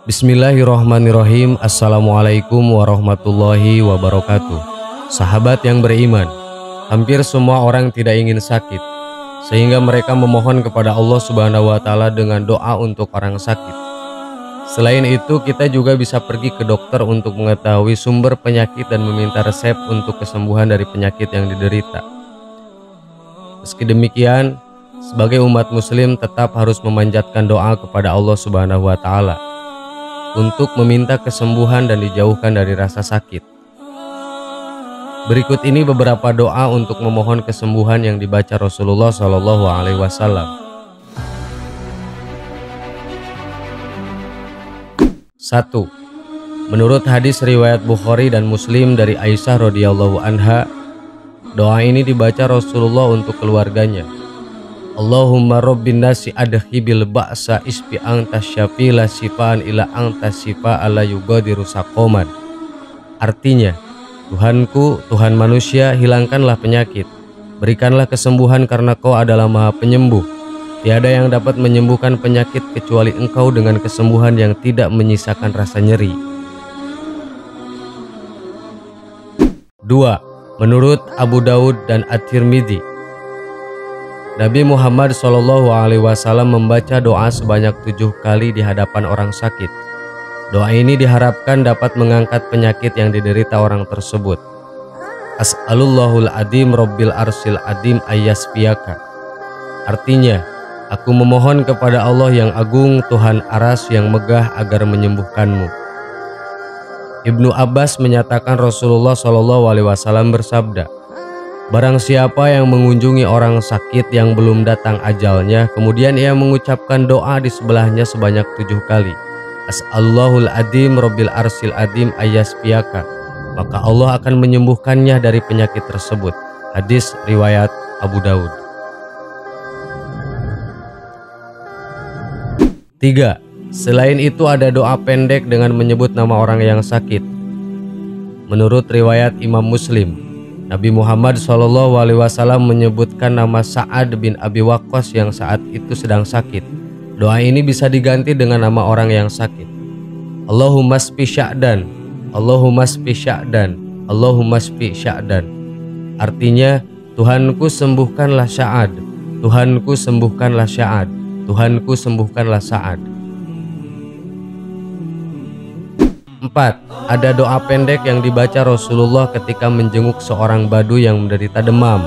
Bismillahirrahmanirrahim. Assalamualaikum warahmatullahi wabarakatuh. Sahabat yang beriman, hampir semua orang tidak ingin sakit, sehingga mereka memohon kepada Allah Subhanahu wa Ta'ala dengan doa untuk orang sakit. Selain itu, kita juga bisa pergi ke dokter untuk mengetahui sumber penyakit dan meminta resep untuk kesembuhan dari penyakit yang diderita. Meski demikian, sebagai umat muslim tetap harus memanjatkan doa kepada Allah Subhanahu wa Ta'ala untuk meminta kesembuhan dan dijauhkan dari rasa sakit. Berikut ini beberapa doa untuk memohon kesembuhan yang dibaca Rasulullah SAW. 1. Menurut hadis riwayat Bukhari dan Muslim dari Aisyah radhiyallahu anha, doa ini dibaca Rasulullah untuk keluarganya. Allahumma rabbin nasi adhibil ba'sa isbi anta syafi la sifaan ila anta sifa ala yugadiru saqoman. Artinya, Tuhanku, Tuhan manusia, hilangkanlah penyakit, berikanlah kesembuhan karena Kau adalah Maha Penyembuh. Tiada yang dapat menyembuhkan penyakit kecuali Engkau dengan kesembuhan yang tidak menyisakan rasa nyeri. 2. Menurut Abu Daud dan At-Tirmidzi, Nabi Muhammad SAW membaca doa sebanyak 7 kali di hadapan orang sakit. Doa ini diharapkan dapat mengangkat penyakit yang diderita orang tersebut. As'alullahul adim rabbil arsil adim ayyasfiyaka. Artinya, aku memohon kepada Allah yang agung, Tuhan aras yang megah agar menyembuhkanmu. Ibnu Abbas menyatakan Rasulullah SAW bersabda, barang siapa yang mengunjungi orang sakit yang belum datang ajalnya, kemudian ia mengucapkan doa di sebelahnya sebanyak 7 kali, As'alullahul adim rabbil arsil adim ayyasfiyaka, maka Allah akan menyembuhkannya dari penyakit tersebut. Hadis riwayat Abu Daud. 3. Selain itu ada doa pendek dengan menyebut nama orang yang sakit. Menurut riwayat Imam Muslim, Nabi Muhammad SAW menyebutkan nama Sa'ad bin Abi Waqqas yang saat itu sedang sakit. Doa ini bisa diganti dengan nama orang yang sakit. Allahumma shfi sya'dan, Allahumma shfi sya'dan, Allahumma shfi sya'dan. Artinya, Tuhanku sembuhkanlah Sa'ad, Tuhanku sembuhkanlah Sa'ad, Tuhanku sembuhkanlah Sa'ad. 4. Ada doa pendek yang dibaca Rasulullah ketika menjenguk seorang badu yang menderita demam.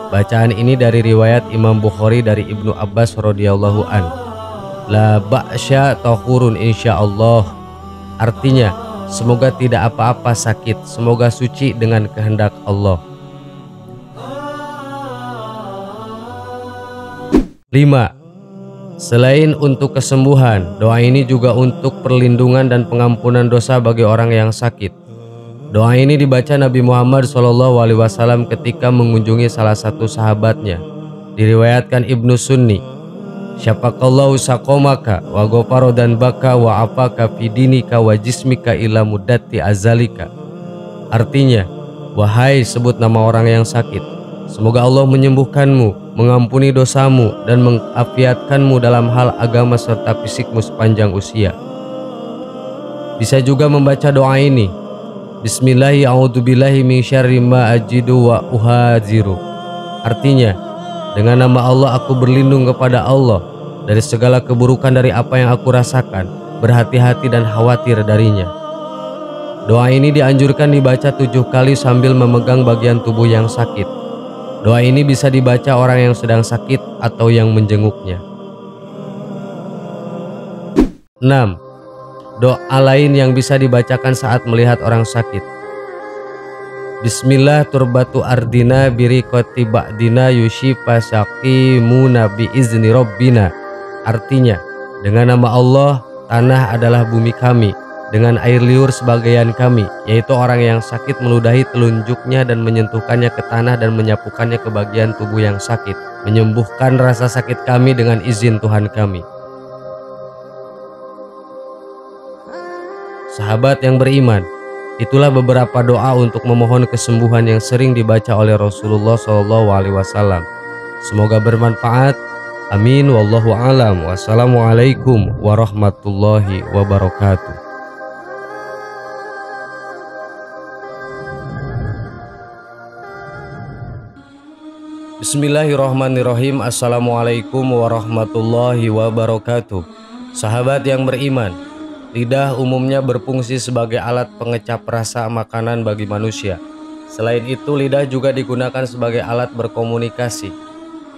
Bacaan ini dari riwayat Imam Bukhari dari Ibnu Abbas radhiyallahu an. La ba'sya tahurun insyaallah. Artinya, semoga tidak apa-apa sakit, semoga suci dengan kehendak Allah. 5. Selain untuk kesembuhan, doa ini juga untuk perlindungan dan pengampunan dosa bagi orang yang sakit. Doa ini dibaca Nabi Muhammad SAW ketika mengunjungi salah satu sahabatnya. Diriwayatkan Ibnu Sunni, syafaqallahu saqomaka wa ghafaro dan baka wa afaka fi dinika wa jismika ila muddati azalika. Artinya, wahai sebut nama orang yang sakit, semoga Allah menyembuhkanmu, mengampuni dosamu, dan mengafiatkanmu dalam hal agama serta fisikmu sepanjang usia. Bisa juga membaca doa ini, Bismillahi a'udzubillahi min syarri ma ajidu wa uhadziru. Artinya, dengan nama Allah aku berlindung kepada Allah dari segala keburukan dari apa yang aku rasakan, berhati-hati dan khawatir darinya. Doa ini dianjurkan dibaca 7 kali sambil memegang bagian tubuh yang sakit. Doa ini bisa dibaca orang yang sedang sakit atau yang menjenguknya. 6. Doa lain yang bisa dibacakan saat melihat orang sakit. Bismillah turbatu ardina birikoti ba'dina yushifa syaqimuna biizni rabbina. Artinya, dengan nama Allah, tanah adalah bumi kami, dengan air liur sebagian kami, yaitu orang yang sakit meludahi telunjuknya dan menyentuhkannya ke tanah dan menyapukannya ke bagian tubuh yang sakit, menyembuhkan rasa sakit kami dengan izin Tuhan kami. Sahabat yang beriman, itulah beberapa doa untuk memohon kesembuhan yang sering dibaca oleh Rasulullah SAW. Semoga bermanfaat. Amin, wallahu alam. Wassalamualaikum warahmatullahi wabarakatuh. Bismillahirrahmanirrahim. Assalamualaikum warahmatullahi wabarakatuh. Sahabat yang beriman, lidah umumnya berfungsi sebagai alat pengecap rasa makanan bagi manusia. Selain itu, lidah juga digunakan sebagai alat berkomunikasi.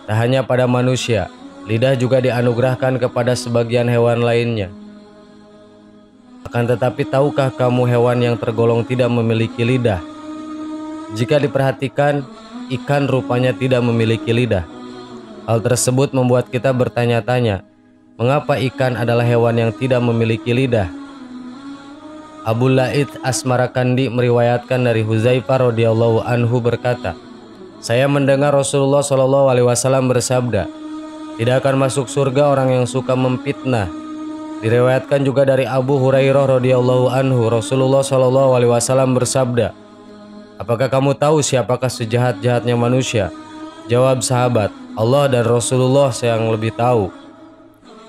Tak hanya pada manusia, lidah juga dianugerahkan kepada sebagian hewan lainnya. Akan tetapi, tahukah kamu hewan yang tergolong tidak memiliki lidah? Jika diperhatikan, ikan rupanya tidak memiliki lidah. Hal tersebut membuat kita bertanya-tanya, mengapa ikan adalah hewan yang tidak memiliki lidah? Abu Laith Asmarakandi meriwayatkan dari Huzaifah radhiyallahu anhu berkata, saya mendengar Rasulullah Shallallahu alaihi wasallam bersabda, tidak akan masuk surga orang yang suka memfitnah. Diriwayatkan juga dari Abu Hurairah radhiyallahu anhu, Rasulullah Shallallahu alaihi wasallam bersabda, apakah kamu tahu siapakah sejahat-jahatnya manusia? Jawab sahabat, Allah dan Rasulullah yang lebih tahu.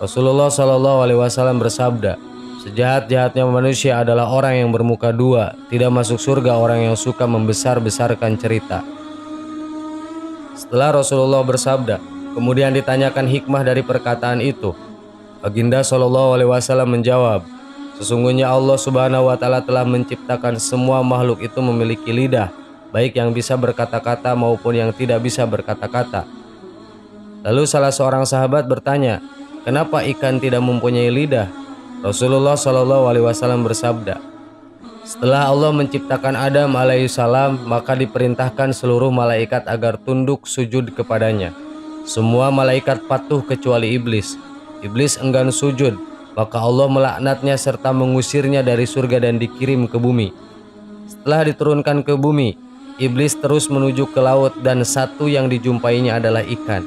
Rasulullah Shallallahu alaihi wasallam bersabda, sejahat-jahatnya manusia adalah orang yang bermuka dua, tidak masuk surga orang yang suka membesar-besarkan cerita. Setelah Rasulullah bersabda, kemudian ditanyakan hikmah dari perkataan itu. Baginda Shallallahu alaihi wasallam menjawab, sesungguhnya Allah Subhanahu wa Ta'ala telah menciptakan semua makhluk itu memiliki lidah, baik yang bisa berkata-kata maupun yang tidak bisa berkata-kata. Lalu salah seorang sahabat bertanya, kenapa ikan tidak mempunyai lidah? Rasulullah Shallallahu alaihi wasallam bersabda, setelah Allah menciptakan Adam alaihissalam, maka diperintahkan seluruh malaikat agar tunduk sujud kepadanya. Semua malaikat patuh kecuali iblis. Iblis enggan sujud, maka Allah melaknatnya serta mengusirnya dari surga dan dikirim ke bumi. Setelah diturunkan ke bumi, iblis terus menuju ke laut dan satu yang dijumpainya adalah ikan.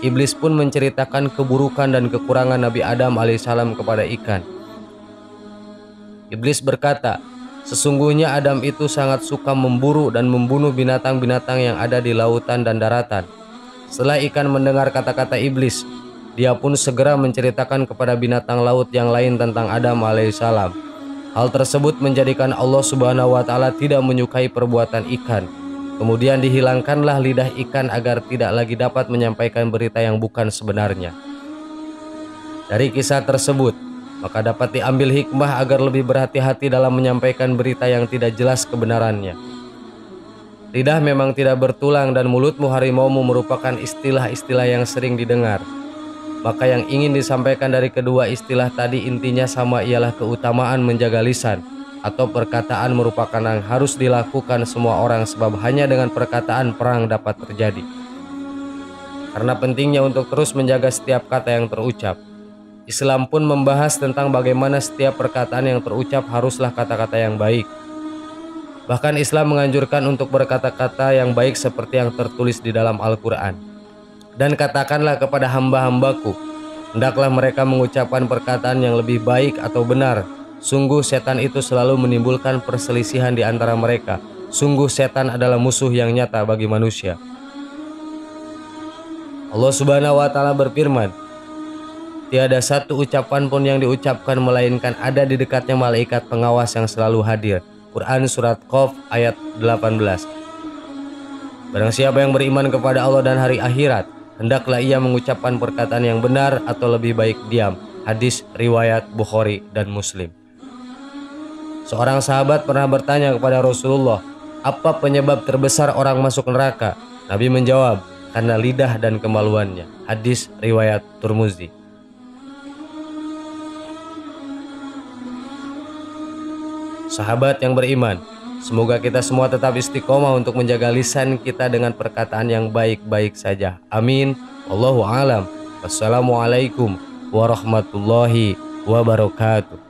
Iblis pun menceritakan keburukan dan kekurangan Nabi Adam alaihissalam kepada ikan. Iblis berkata, sesungguhnya Adam itu sangat suka memburu dan membunuh binatang-binatang yang ada di lautan dan daratan. Setelah ikan mendengar kata-kata iblis, dia pun segera menceritakan kepada binatang laut yang lain tentang Adam alaihissalam. Hal tersebut menjadikan Allah Subhanahu wa Ta'ala tidak menyukai perbuatan ikan. Kemudian dihilangkanlah lidah ikan agar tidak lagi dapat menyampaikan berita yang bukan sebenarnya. Dari kisah tersebut, maka dapat diambil hikmah agar lebih berhati-hati dalam menyampaikan berita yang tidak jelas kebenarannya. Lidah memang tidak bertulang dan mulutmu harimaumu merupakan istilah-istilah yang sering didengar. Maka yang ingin disampaikan dari kedua istilah tadi intinya sama, ialah keutamaan menjaga lisan atau perkataan merupakan yang harus dilakukan semua orang, sebab hanya dengan perkataan perang dapat terjadi. Karena pentingnya untuk terus menjaga setiap kata yang terucap, Islam pun membahas tentang bagaimana setiap perkataan yang terucap haruslah kata-kata yang baik. Bahkan Islam menganjurkan untuk berkata-kata yang baik seperti yang tertulis di dalam Al-Quran. Dan katakanlah kepada hamba-hambaku, hendaklah mereka mengucapkan perkataan yang lebih baik atau benar. Sungguh setan itu selalu menimbulkan perselisihan di antara mereka. Sungguh setan adalah musuh yang nyata bagi manusia. Allah Subhanahu wa Ta'ala berfirman, tiada satu ucapan pun yang diucapkan melainkan ada di dekatnya malaikat pengawas yang selalu hadir. Quran Surat Qaf ayat 18. Barang siapa yang beriman kepada Allah dan hari akhirat, hendaklah ia mengucapkan perkataan yang benar atau lebih baik diam. Hadis riwayat Bukhari dan Muslim. Seorang sahabat pernah bertanya kepada Rasulullah, apa penyebab terbesar orang masuk neraka? Nabi menjawab, karena lidah dan kemaluannya. Hadis riwayat Tirmidzi. Sahabat yang beriman, semoga kita semua tetap istiqomah untuk menjaga lisan kita dengan perkataan yang baik-baik saja. Amin. Wallahu a'lam. Wassalamualaikum warahmatullahi wabarakatuh.